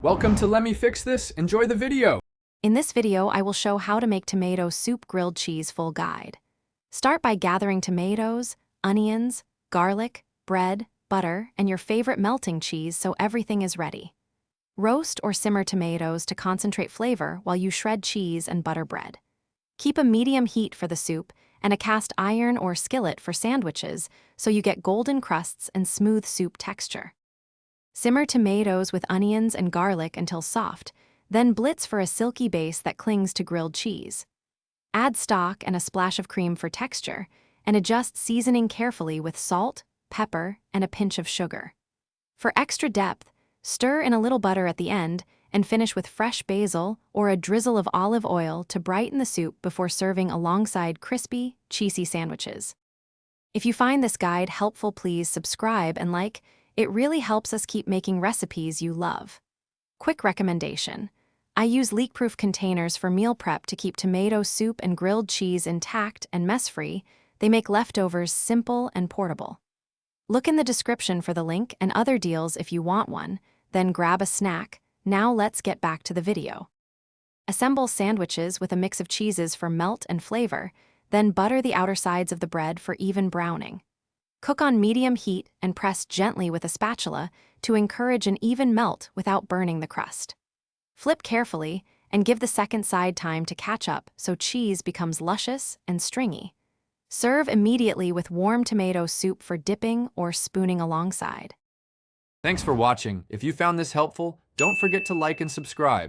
Welcome to Let Me Fix This. Enjoy the video. In this video, I will show how to make tomato soup grilled cheese full guide. Start by gathering tomatoes, onions, garlic, bread, butter, and your favorite melting cheese so everything is ready. Roast or simmer tomatoes to concentrate flavor while you shred cheese and butter bread. Keep a medium heat for the soup and a cast iron or skillet for sandwiches so you get golden crusts and smooth soup texture. Simmer tomatoes with onions and garlic until soft, then blitz for a silky base that clings to grilled cheese. Add stock and a splash of cream for texture, and adjust seasoning carefully with salt, pepper, and a pinch of sugar. For extra depth, stir in a little butter at the end and finish with fresh basil or a drizzle of olive oil to brighten the soup before serving alongside crispy, cheesy sandwiches. If you find this guide helpful, please subscribe and like. It really helps us keep making recipes you love. Quick recommendation: I use leak-proof containers for meal prep to keep tomato soup and grilled cheese intact and mess-free. They make leftovers simple and portable. Look in the description for the link and other deals if you want one, then grab a snack. Now let's get back to the video. Assemble sandwiches with a mix of cheeses for melt and flavor, then butter the outer sides of the bread for even browning. Cook on medium heat and press gently with a spatula to encourage an even melt without burning the crust. Flip carefully and give the second side time to catch up so cheese becomes luscious and stringy. Serve immediately with warm tomato soup for dipping or spooning alongside. Thanks for watching. If you found this helpful, don't forget to like and subscribe.